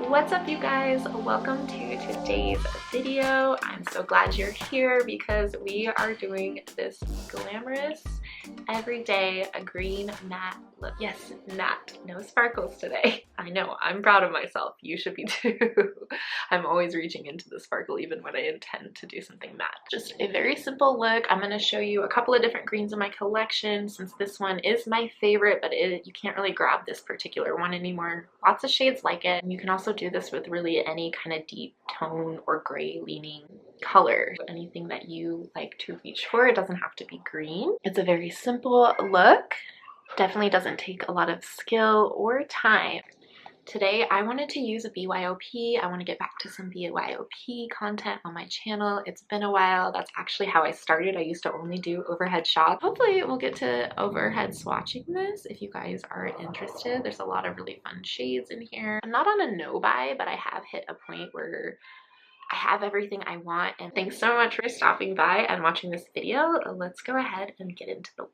What's up, you guys? Welcome to today's video. I'm so glad you're here because we are doing this glamorous everyday green matte look. Yes, matte, no sparkles today. I know, I'm proud of myself. You should be too. I'm always reaching into the sparkle even when I intend to do something matte. Just a very simple look. I'm going to show you a couple of different greens in my collection since this one is my favorite, but you can't really grab this particular one anymore. Lots of shades like it. And you can also do this with really any kind of deep tone or gray leaning color. Anything that you like to reach for. It doesn't have to be green. It's a very simple look. Definitely doesn't take a lot of skill or time. Today I wanted to use a BYOP. I want to get back to some BYOP content on my channel. It's been a while. That's actually how I started. I used to only do overhead shots. Hopefully we'll get to overhead swatching this if you guys are interested. There's a lot of really fun shades in here. I'm not on a no buy, but I have hit a point where I have everything I want. And thanks so much for stopping by and watching this video. Let's go ahead and get into the look.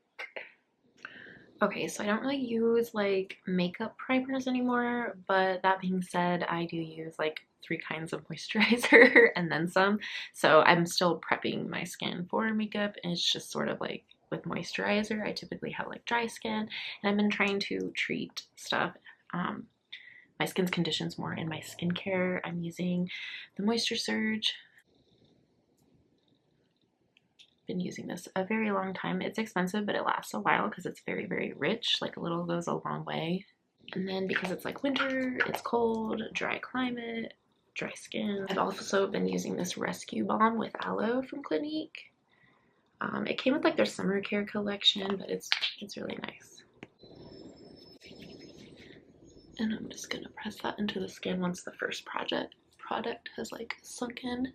Okay, so I don't really use like makeup primers anymore, but that being said, I do use like 3 kinds of moisturizer and then some. So I'm still prepping my skin for makeup, and it's just sort of like with moisturizer, I typically have like dry skin, and I've been trying to treat stuff. My skin's conditions more in my skincare. I'm using the Moisture Surge. Been using this a very long time. It's expensive, but it lasts a while because it's very, very rich. Like a little goes a long way. And then because it's like winter, it's cold, dry climate, dry skin. I've also been using this Rescue Balm with aloe from Clinique. It came with like their summer care collection, but it's really nice. And I'm just gonna press that into the skin once the first product has like sunk in.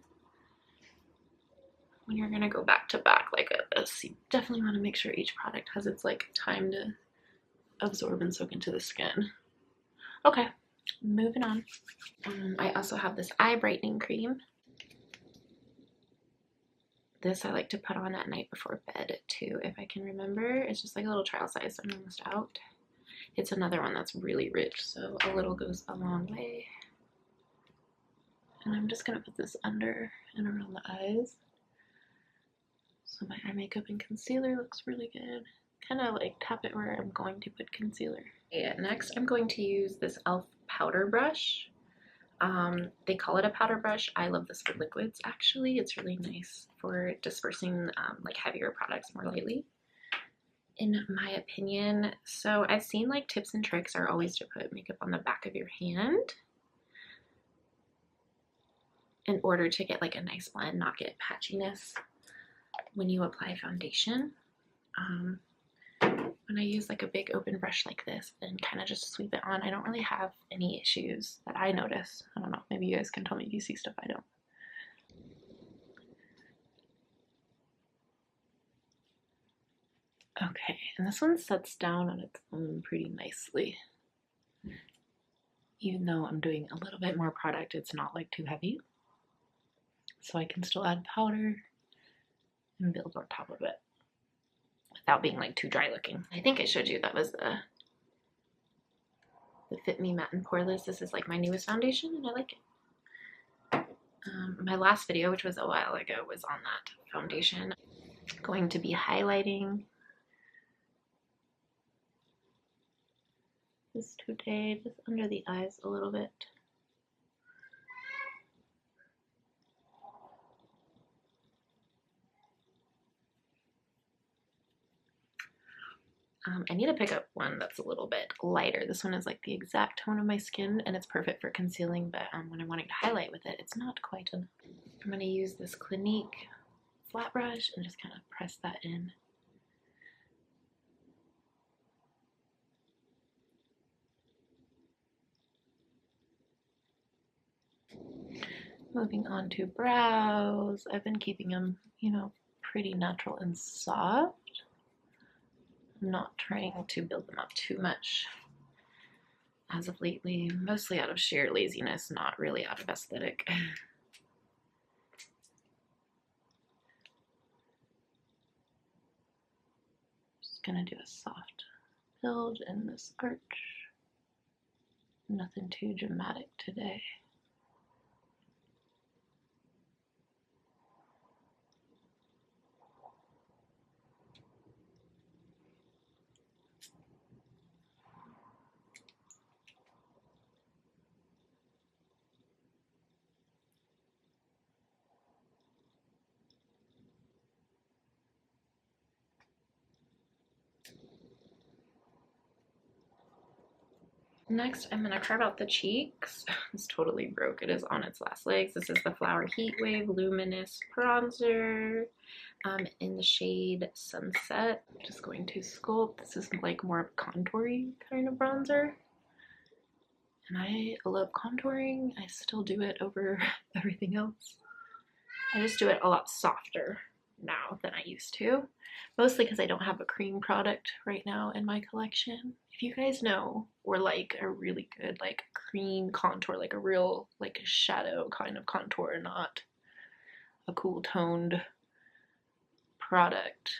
When you're gonna go back to back like this, you definitely want to make sure each product has its like time to absorb and soak into the skin. Okay, moving on. I also have this eye brightening cream. This I like to put on at night before bed too, if I can remember. It's just like a little trial size, so I'm almost out. It's another one that's really rich, so a little goes a long way. And I'm just gonna put this under and around the eyes. So my eye makeup and concealer looks really good. Kind of like tap it where I'm going to put concealer. Yeah, next I'm going to use this e.l.f. powder brush. They call it a powder brush. I love this for liquids actually. It's really nice for dispersing like heavier products more lightly, in my opinion. So I've seen like tips and tricks are always to put makeup on the back of your hand in order to get like a nice blend, not get patchiness when you apply foundation. When I use like a big open brush like this and kind of just sweep it on, I don't really have any issues that I notice. I don't know, maybe you guys can tell me if you see stuff I don't. Okay, and this one sets down on its own pretty nicely. Even though I'm doing a little bit more product, it's not like too heavy. So I can still add powder and build on top of it without being like too dry looking. I think I showed you that was the Fit Me Matte and Poreless. This is like my newest foundation and I like it. My last video, which was a while ago, was on that foundation. I'm going to be highlighting this today, just under the eyes a little bit. I need to pick up one that's a little bit lighter. This one is like the exact tone of my skin and it's perfect for concealing, but when I'm wanting to highlight with it, it's not quite enough. I'm going to use this Clinique flat brush and just kind of press that in. Moving on to brows. I've been keeping them, you know, pretty natural and soft. I'm not trying to build them up too much as of lately, mostly out of sheer laziness, not really out of aesthetic. Just gonna do a soft build in this arch. Nothing too dramatic today. Next, I'm going to carve out the cheeks. It's totally broke. It is on its last legs. This is the Flower Heat Wave Luminous Bronzer in the shade Sunset. I'm just going to sculpt. This is like more of a contouring kind of bronzer. And I love contouring. I still do it over everything else. I just do it a lot softer now than I used to. Mostly because I don't have a cream product right now in my collection. If you guys know or like a really good like cream contour, like a real like a shadow kind of contour, not a cool toned product,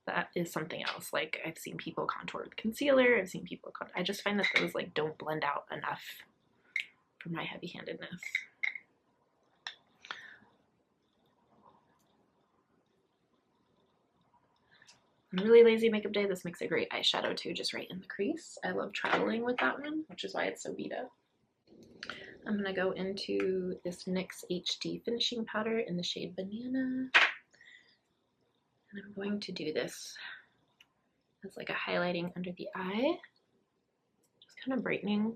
that is something else. Like I've seen people contour with concealer, I've seen people I just find that those like don't blend out enough for my heavy-handedness. On a really lazy makeup day, this makes a great eyeshadow too, just right in the crease. I love traveling with that one, which is why it's so beat up. I'm gonna go into this NYX HD finishing powder in the shade Banana. And I'm going to do this as like a highlighting under the eye. Just kind of brightening.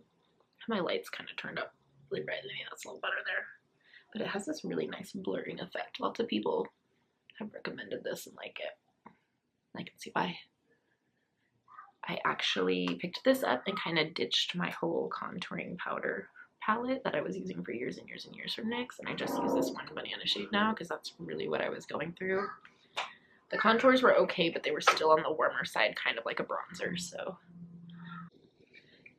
My light's kind of turned up really bright. Maybe that's a little better there. But it has this really nice blurring effect. Lots of people have recommended this and like it. I can see why. I actually picked this up and kind of ditched my whole contouring powder palette that I was using for years and years and years from NYX, and I just use this one Banana shade now because that's really what I was going through. The contours were okay, but they were still on the warmer side, kind of like a bronzer, so.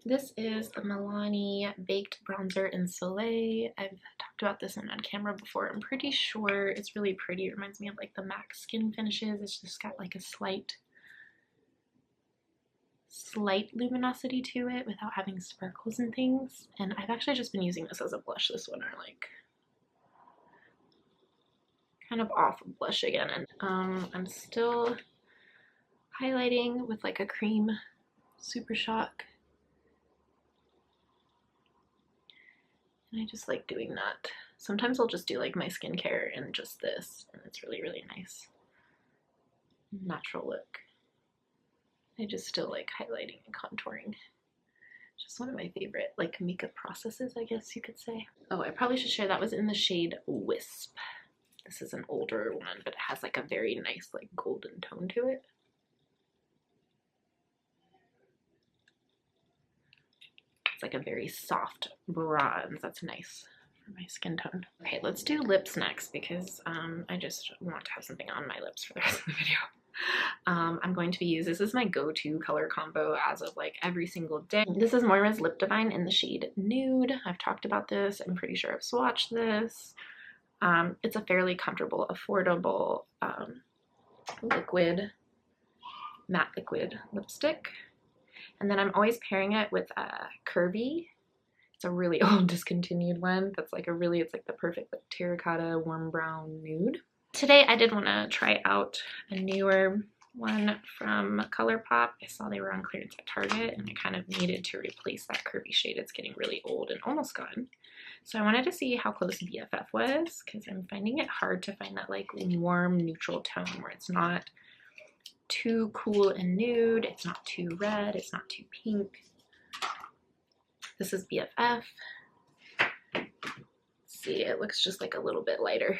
This is the Milani Baked Bronzer in Soleil. I've talked about this one on camera before. I'm pretty sure it's really pretty. It reminds me of like the MAC Skin Finishes. It's just got like a slight luminosity to it without having sparkles and things. And I've actually just been using this as a blush this winter, like kind of off blush again. And I'm still highlighting with like a cream Super Shock. And I just like doing that. Sometimes I'll just do like my skincare and just this, and it's really, really nice. Natural look. I just still like highlighting and contouring. Just one of my favorite like makeup processes, I guess you could say. Oh, I probably should share that was in the shade Wisp. This is an older one, but it has like a very nice like golden tone to it. Like a very soft bronze. That's nice for my skin tone. Okay, let's do lips next because I just want to have something on my lips for the rest of the video. I'm going to be using, this is my go-to color combo as of like every single day. This is Moira's Lip Divine in the shade Nude. I've talked about this. I'm pretty sure I've swatched this. It's a fairly comfortable, affordable matte liquid lipstick. And then I'm always pairing it with Curvy. It's a really old discontinued one that's like it's like the perfect like terracotta warm brown nude. Today I did want to try out a newer one from ColourPop. I saw they were on clearance at Target and I kind of needed to replace that Curvy shade. It's getting really old and almost gone. So I wanted to see how close BFF was because I'm finding it hard to find that like warm neutral tone where it's not too cool and nude, it's not too red, it's not too pink. This is BFF. See, it looks just like a little bit lighter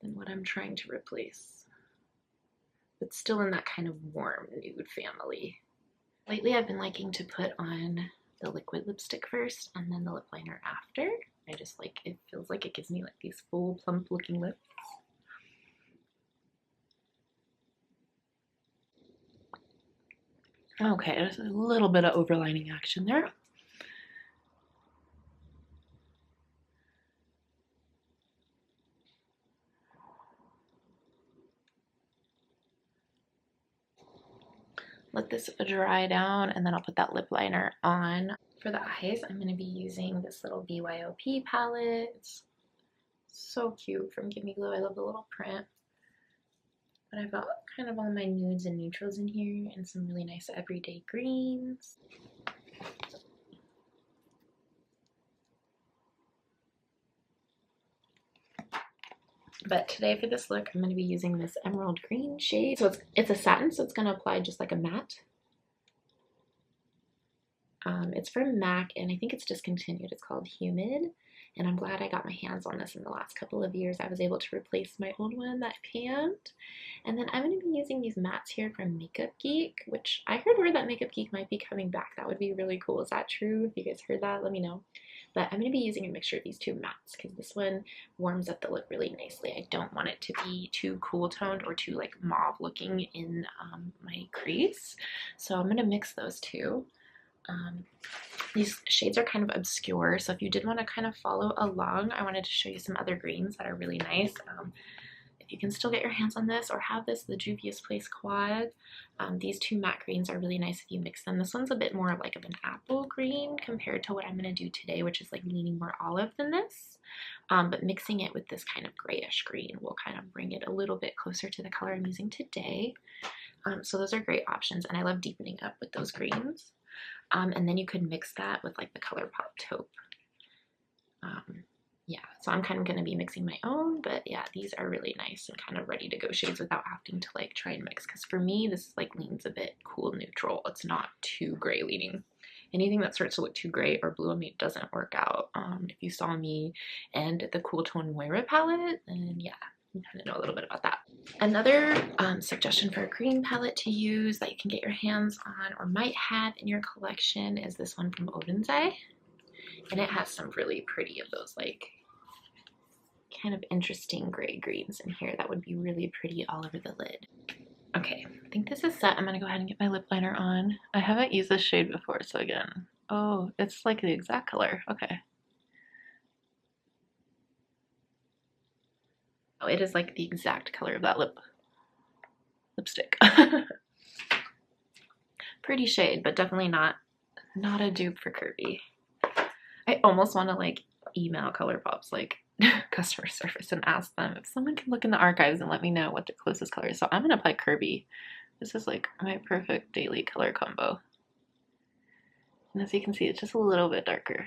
than what I'm trying to replace. But still in that kind of warm nude family. Lately I've been liking to put on the liquid lipstick first and then the lip liner after. I just like, it feels like it gives me like these full plump looking lips. Okay, there's a little bit of overlining action there. Let this dry down and then I'll put that lip liner on. For the eyes, I'm going to be using this little BYOP palette. It's so cute from Give Me Glow. I love the little print. But I've got kind of all my nudes and neutrals in here and some really nice everyday greens. But today for this look, I'm going to be using this emerald green shade. So it's a satin, so it's going to apply just like a matte. It's from MAC, and I think it's discontinued. It's called Humid, and I'm glad I got my hands on this in the last couple of years. I was able to replace my old one that panned. And then I'm going to be using these mattes here from Makeup Geek, which I heard word that Makeup Geek might be coming back. That would be really cool. Is that true? If you guys heard that, let me know. But I'm going to be using a mixture of these two mattes because this one warms up the look really nicely. I don't want it to be too cool toned or too like mauve looking in my crease. So I'm going to mix those two. These shades are kind of obscure, so if you did want to kind of follow along, I wanted to show you some other greens that are really nice. If you can still get your hands on this or have this, the Juvia's Place Quad, these two matte greens are really nice if you mix them. This one's a bit more of like of an apple green compared to what I'm going to do today, which is like leaning more olive than this. But mixing it with this kind of grayish green will kind of bring it a little bit closer to the color I'm using today. So those are great options, and I love deepening up with those greens. And then you could mix that with like the ColourPop taupe. Yeah, so I'm kind of going to be mixing my own, but yeah, these are really nice and kind of ready to go shades without having to like try and mix, because for me this like leans a bit cool neutral. It's not too gray leaning. Anything that starts to look too gray or blue on me doesn't work out. If you saw me and the Cool Tone Moira palette, then yeah, you kind of know a little bit about that. Another suggestion for a green palette to use that you can get your hands on or might have in your collection is this one from Odensei. And it has some really pretty of those like kind of interesting gray greens in here that would be really pretty all over the lid. Okay, I think this is set. I'm going to go ahead and get my lip liner on. I haven't used this shade before, so again, oh, it's like the exact color. Okay. Oh, it is like the exact color of that lipstick. Pretty shade, but definitely not a dupe for Kirby. I almost want to like email ColourPop's like customer service and ask them if someone can look in the archives and let me know what the closest color is. So I'm gonna apply Kirby. This is like my perfect daily color combo. And as you can see, it's just a little bit darker.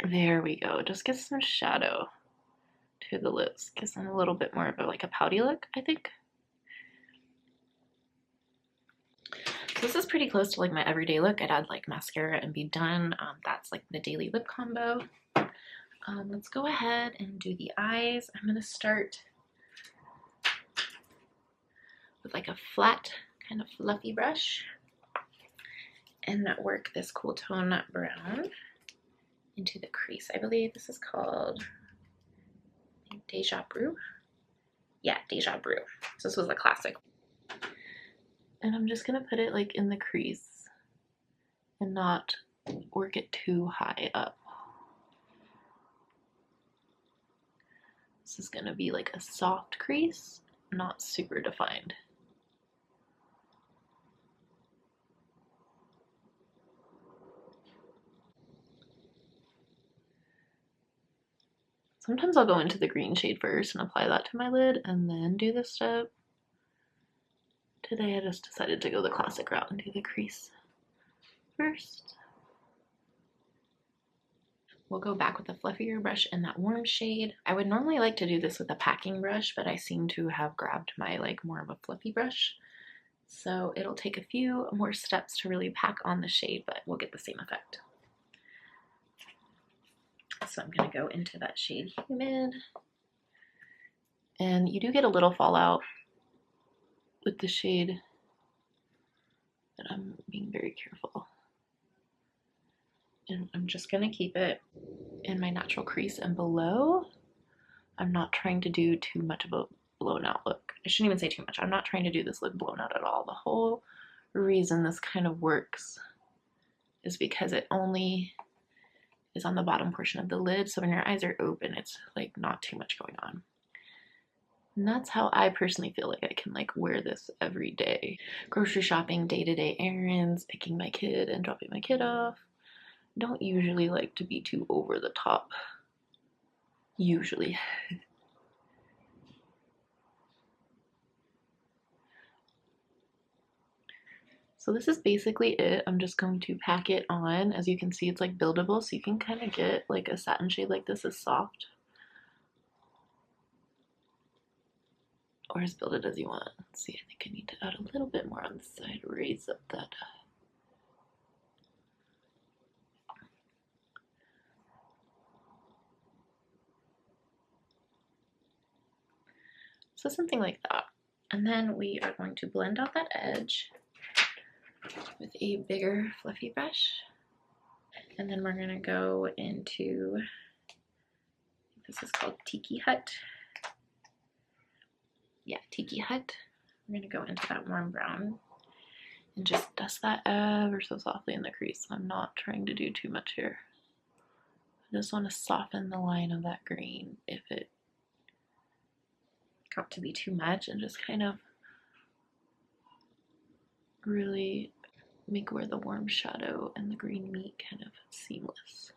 There we go. Just get some shadow to the lips. Gives them a little bit more of a, like a pouty look, I think. So this is pretty close to like my everyday look. I'd add like mascara and be done. That's like the daily lip combo. Let's go ahead and do the eyes. I'm gonna start with like a flat, kind of fluffy brush and work this Cool Tone Brown into the crease. I believe this is called Deja Brew. Yeah, Deja Brew. So this was a classic. And I'm just gonna put it like in the crease and not work it too high up. This is gonna be like a soft crease, not super defined. Sometimes I'll go into the green shade first and apply that to my lid and then do this step. Today I just decided to go the classic route and do the crease first. We'll go back with a fluffier brush in that warm shade. I would normally like to do this with a packing brush, but I seem to have grabbed my like more of a fluffy brush. So it'll take a few more steps to really pack on the shade, but we'll get the same effect. So I'm gonna go into that shade Humid. And you do get a little fallout with the shade, but I'm being very careful. And I'm just gonna keep it in my natural crease and below. I'm not trying to do too much of a blown out look. I shouldn't even say too much. I'm not trying to do this look blown out at all. The whole reason this kind of works is because it only is on the bottom portion of the lid. So when your eyes are open, it's like not too much going on. And that's how I personally feel like I can like wear this every day. Grocery shopping, day-to-day errands, picking my kid and dropping my kid off. Don't usually like to be too over the top. Usually. So this is basically it. I'm just going to pack it on. As you can see, it's like buildable, so you can kind of get like a satin shade like this is soft. Or as build it as you want. Let's see, I think I need to add a little bit more on the side, raise up that. So something like that. And then we are going to blend out that edge with a bigger fluffy brush. And then we're gonna go into, this is called Tiki Hut. Yeah, Tiki Hut. We're gonna go into that warm brown and just dust that ever so softly in the crease. I'm not trying to do too much here. I just want to soften the line of that green if it got to be too much, and just kind of really make where the warm shadow and the green meet kind of seamless.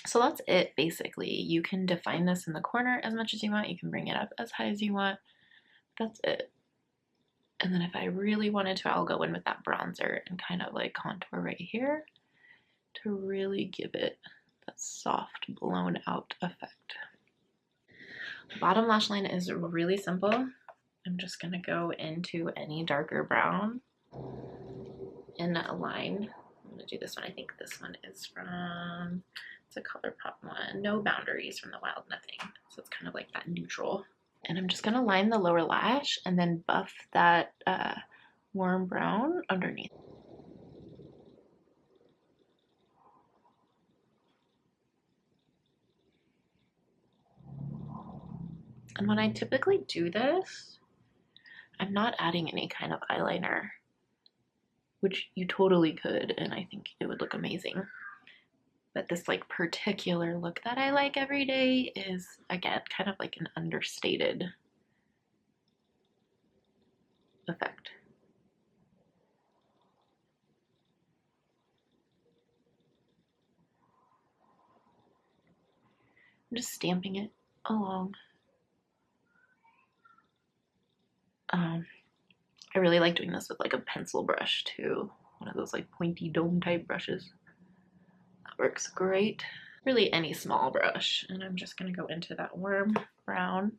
So that's it basically. You can define this in the corner as much as you want. You can bring it up as high as you want. That's it. And then if I really wanted to, I'll go in with that bronzer and kind of like contour right here to really give it that soft blown out effect. The bottom lash line is really simple. I'm just gonna go into any darker brown and align. I'm gonna do this one. I think this one is from, it's a ColourPop one. No Boundaries from the Wild Nothing. So it's kind of like that neutral. And I'm just gonna line the lower lash and then buff that warm brown underneath. And when I typically do this, I'm not adding any kind of eyeliner, which you totally could, and I think it would look amazing. But this like particular look that I like every day is, again, kind of like an understated effect. I'm just stamping it along. I really like doing this with like a pencil brush too. One of those like pointy dome type brushes. That works great. Really any small brush. And I'm just gonna go into that warm brown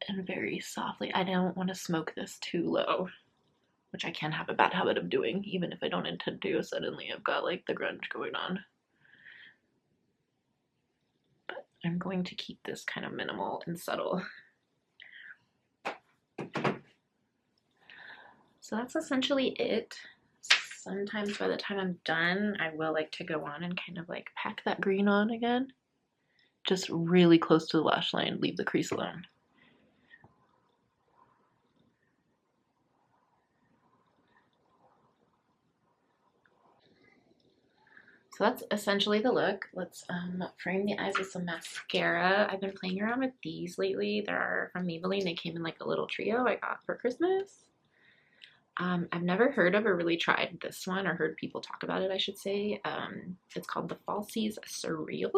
and very softly. I don't want to smoke this too low, which I can have a bad habit of doing, even if I don't intend to. Suddenly I've got like the grunge going on. But I'm going to keep this kind of minimal and subtle. So that's essentially it. Sometimes by the time I'm done, I will like to go on and kind of like pack that green on again. Just really close to the lash line, leave the crease alone. So that's essentially the look. Let's frame the eyes with some mascara. I've been playing around with these lately. They're from Maybelline. They came in like a little trio I got for Christmas. I've never heard of or really tried this one, or heard people talk about it, I should say. It's called the Falsies Surreal.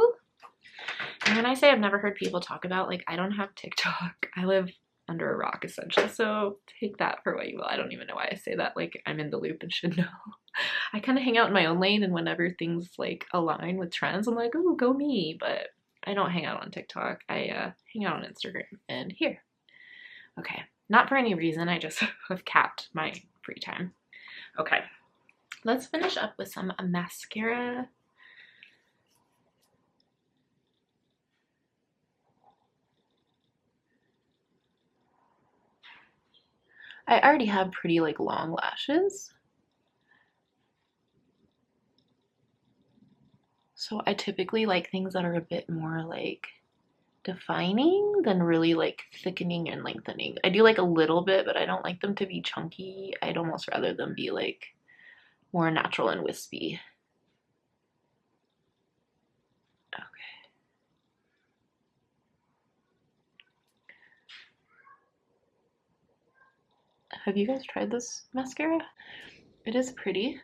And when I say I've never heard people talk about, like, I don't have TikTok. I live under a rock, essentially. So take that for what you will. I don't even know why I say that. Like, I'm in the loop and should know. I kind of hang out in my own lane, and whenever things, like, align with trends, I'm like, oh, go me. But I don't hang out on TikTok. I hang out on Instagram and here. Okay. Not for any reason. I just have capped my free time. Okay. Let's finish up with some mascara. I already have pretty like long lashes. So I typically like things that are a bit more like defining than really like thickening and lengthening. I do like a little bit, but I don't like them to be chunky. I'd almost rather them be like more natural and wispy. Okay. Have you guys tried this mascara? It is pretty.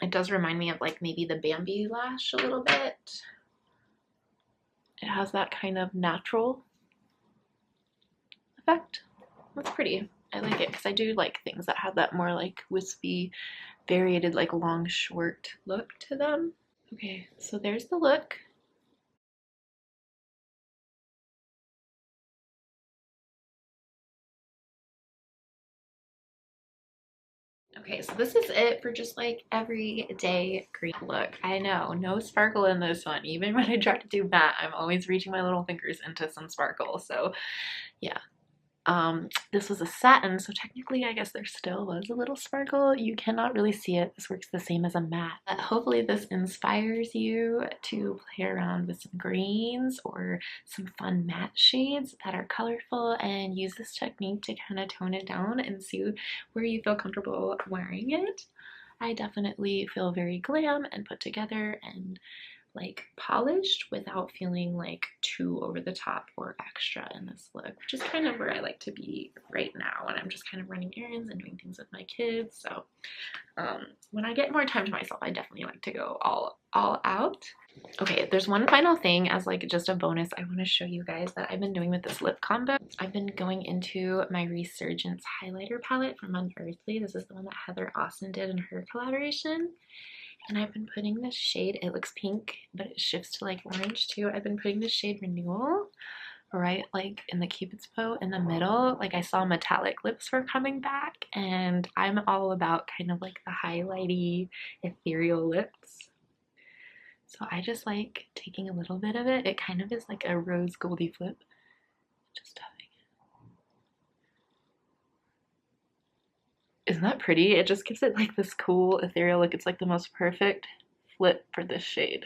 It does remind me of like maybe the Bambi lash a little bit. It has that kind of natural effect. That's pretty. I like it because I do like things that have that more like wispy, variated, like long, short look to them. Okay, so there's the look. Okay, so this is it for just like everyday green look. I know, no sparkle in this one. Even when I try to do matte, I'm always reaching my little fingers into some sparkle. So yeah. This was a satin, so technically I guess there still was a little sparkle. You cannot really see it. This works the same as a matte. But hopefully this inspires you to play around with some greens or some fun matte shades that are colorful, and use this technique to kind of tone it down and see where you feel comfortable wearing it. I definitely feel very glam and put together and like polished without feeling like too over the top or extra in this look, which is kind of where I like to be right now when I'm just kind of running errands and doing things with my kids. So when I get more time to myself, I definitely like to go all out. Okay, there's one final thing as like just a bonus I want to show you guys that I've been doing with this lip combo. I've been going into my Resurgence highlighter palette from Unearthly. This is the one that Heather Austin did in her collaboration. And I've been putting this shade, it looks pink, but it shifts to like orange too. I've been putting this shade Renewal right like in the Cupid's bow in the middle. Like I saw metallic lips were coming back, and I'm all about kind of like the highlighty, ethereal lips. So I just like taking a little bit of it. It kind of is like a rose goldy flip. Just Isn't that pretty? It just gives it like this cool ethereal look. It's like the most perfect flip for this shade.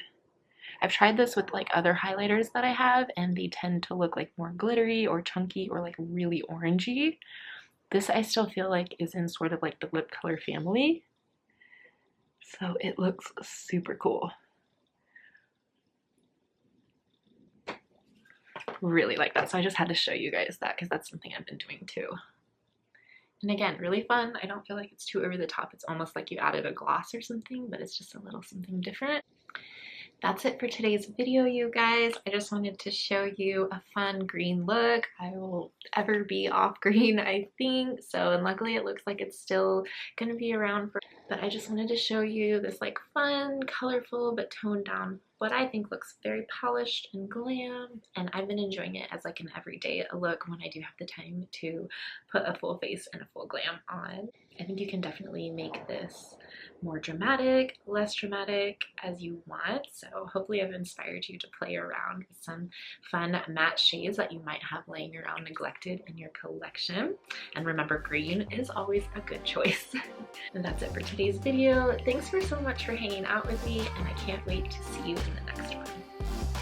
I've tried this with like other highlighters that I have, and they tend to look like more glittery or chunky or like really orangey. This I still feel like is in sort of like the lip color family. So it looks super cool. Really like that. So I just had to show you guys that because that's something I've been doing too. And again, really fun. I don't feel like it's too over the top. It's almost like you added a gloss or something, but it's just a little something different. That's it for today's video, you guys. I just wanted to show you a fun green look. I will ever be off green, I think. So, and luckily it looks like it's still gonna be around for, but I just wanted to show you this like fun, colorful, but toned down, what I think looks very polished and glam. And I've been enjoying it as like an everyday look when I do have the time to put a full face and a full glam on. I think you can definitely make this more dramatic, less dramatic as you want. So hopefully I've inspired you to play around with some fun matte shades that you might have laying around neglected in your collection. And remember, green is always a good choice. And that's it for today's video. Thanks for so much for hanging out with me, and I can't wait to see you in the next one.